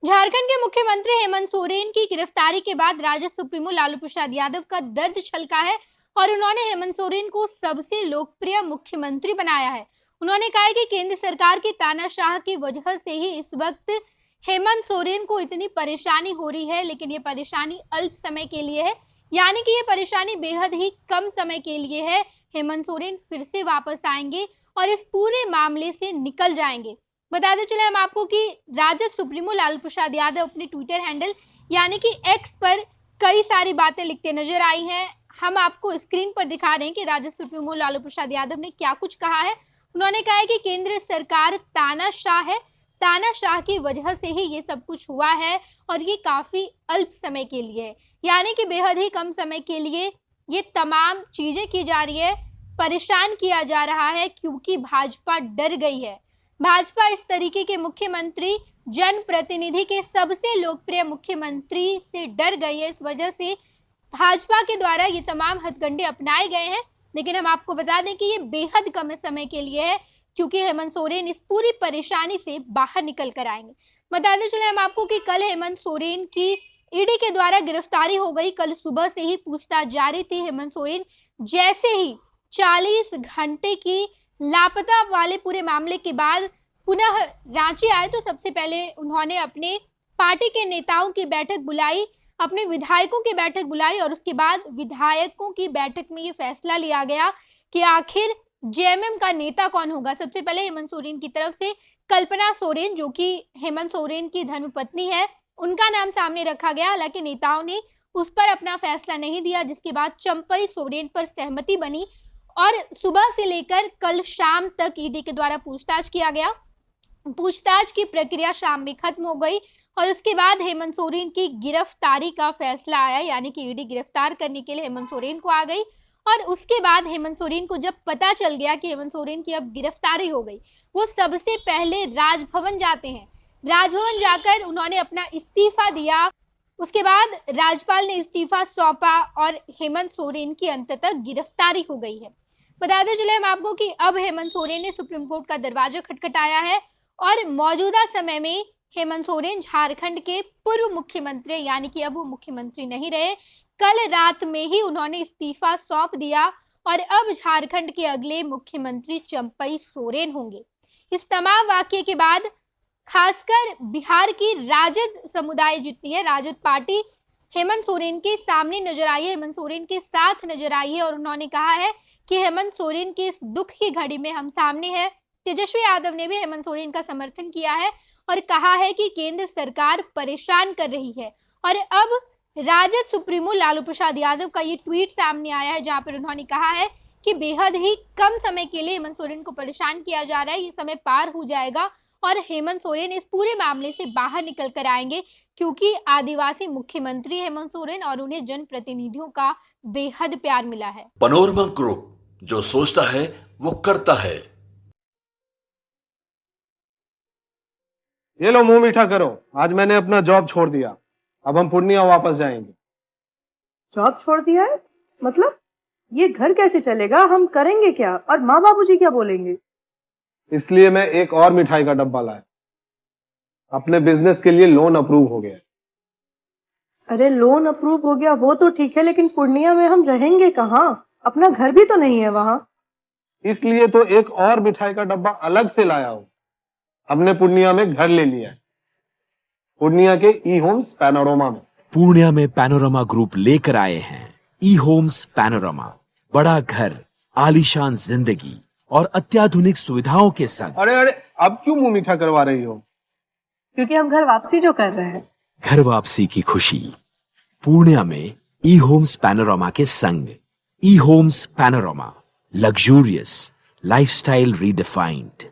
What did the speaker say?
झारखंड के मुख्यमंत्री हेमंत सोरेन की गिरफ्तारी के बाद राजद सुप्रीमो लालू प्रसाद यादव का दर्द छलका है और उन्होंने हेमंत सोरेन को सबसे लोकप्रिय मुख्यमंत्री बनाया है। उन्होंने कहा है कि केंद्र सरकार की तानाशाह की वजह से ही इस वक्त हेमंत सोरेन को इतनी परेशानी हो रही है, लेकिन ये परेशानी अल्प समय के लिए है, यानी कि ये परेशानी बेहद ही कम समय के लिए है। हेमंत सोरेन फिर से वापस आएंगे और इस पूरे मामले से निकल जाएंगे। बताते चले हम आपको कि राजद सुप्रीमो लालू प्रसाद यादव अपने ट्विटर हैंडल यानी कि एक्स पर कई सारी बातें लिखते नजर आई हैं। हम आपको स्क्रीन पर दिखा रहे हैं कि राजद सुप्रीमो लालू प्रसाद यादव ने क्या कुछ कहा है। उन्होंने कहा है कि केंद्र सरकार तानाशाह है, तानाशाह की वजह से ही ये सब कुछ हुआ है और ये काफी अल्प समय के लिए है, यानी कि बेहद ही कम समय के लिए ये तमाम चीजें की जा रही है, परेशान किया जा रहा है क्योंकि भाजपा डर गई है। भाजपा इस तरीके के मुख्यमंत्री, जनप्रतिनिधि के सबसे लोकप्रिय मुख्यमंत्री से डर गई है। इस वजह से भाजपा के द्वारा ये तमाम हथकंडे अपनाए गए हैं, लेकिन हम आपको बता दें कि ये बेहद कम समय के लिए है क्योंकि हेमंत सोरेन इस पूरी परेशानी से बाहर निकल कर आएंगे। बताते चले हम आपको कि कल हेमंत सोरेन की ईडी के द्वारा गिरफ्तारी हो गई। कल सुबह से ही पूछताछ जारी थी। हेमंत सोरेन जैसे ही 40 घंटे की लापता वाले पूरे मामले के बाद पुनः रांची आए तो सबसे पहले उन्होंने अपने पार्टी के नेताओं की बैठक बुलाई, अपने विधायकों की बैठक बुलाई और उसके बाद विधायकों की बैठक में ये फैसला लिया गया कि आखिर जेएमएम का नेता कौन होगा। सबसे पहले हेमंत सोरेन की तरफ से कल्पना सोरेन, जो कि हेमंत सोरेन की धर्मपत्नी है, उनका नाम सामने रखा गया। हालांकि नेताओं ने उस पर अपना फैसला नहीं दिया, जिसके बाद चंपई सोरेन पर सहमति बनी और सुबह से लेकर कल शाम तक ईडी के द्वारा पूछताछ किया गया। पूछताछ की प्रक्रिया शाम में खत्म हो गई और उसके बाद हेमंत सोरेन की गिरफ्तारी का फैसला आया, यानी कि ईडी गिरफ्तार करने के लिए हेमंत सोरेन को आ गई। और उसके बाद हेमंत सोरेन को जब पता चल गया कि हेमंत सोरेन की अब गिरफ्तारी हो गई, वो सबसे पहले राजभवन जाते हैं। राजभवन जाकर उन्होंने अपना इस्तीफा दिया। उसके बाद राज्यपाल ने इस्तीफा सौंपा और हेमंत सोरेन की अंततः गिरफ्तारी हो गई है। बताते चले हम आपको कि अब हेमंत सोरेन ने सुप्रीम कोर्ट का दरवाजा खटखटाया है और मौजूदा समय में हेमंत सोरेन झारखंड के पूर्व मुख्यमंत्री, यानी कि अब वो मुख्यमंत्री नहीं रहे। कल रात में ही उन्होंने इस्तीफा सौंप दिया और अब झारखंड के अगले मुख्यमंत्री चंपई सोरेन होंगे। इस तमाम वाकये के बाद खासकर बिहार की राजद समुदाय जितनी है, राजद पार्टी हेमंत सोरेन के सामने नजर आई है, हेमंत सोरेन के साथ नजर आई है और उन्होंने कहा है कि हेमंत सोरेन की इस दुख की घड़ी में हम सामने हैं। तेजस्वी यादव ने भी हेमंत सोरेन का समर्थन किया है और कहा है कि केंद्र सरकार परेशान कर रही है। और अब राजद सुप्रीमो लालू प्रसाद यादव का ये ट्वीट सामने आया है, जहां पर उन्होंने कहा है कि बेहद ही कम समय के लिए हेमंत सोरेन को परेशान किया जा रहा है, ये समय पार हो जाएगा और हेमंत सोरेन इस पूरे मामले से बाहर निकल कर आएंगे क्योंकि आदिवासी मुख्यमंत्री हेमंत सोरेन और उन्हें जनप्रतिनिधियों का बेहद प्यार मिला है। पैनोरमा ग्रुप, जो सोचता है वो करता है। ये लो, मुंह मीठा करो। आज मैंने अपना जॉब छोड़ दिया, अब हम पूर्णिया वापस जाएंगे। जॉब छोड़ दिया है? मतलब ये घर कैसे चलेगा? हम करेंगे क्या? और माँ बाबूजी क्या बोलेंगे? इसलिए मैं एक और मिठाई का डब्बा लाया। अपने बिजनेस के लिए लोन अप्रूव हो गया। अरे लोन अप्रूव हो गया वो तो ठीक है, लेकिन पूर्णिया में हम रहेंगे कहाँ? अपना घर भी तो नहीं है वहाँ। इसलिए तो एक और मिठाई का डब्बा अलग से लाया हूँ। हमने पूर्णिया में घर ले लिया है, पूर्णिया के ई होम्स पैनोरमा में। पूर्णिया में पैनोरमा ग्रुप लेकर आए हैं ई होम्स पैनोरमा। बड़ा घर, आलीशान जिंदगी और अत्याधुनिक सुविधाओं के संग। अरे अरे, अब क्यों मुंह मीठा करवा रही हो? क्योंकि हम घर वापसी जो कर रहे हैं। घर वापसी की खुशी पूर्णिया में ई होम्स पैनोरमा के संग। ई Homes Panorama, luxurious lifestyle redefined.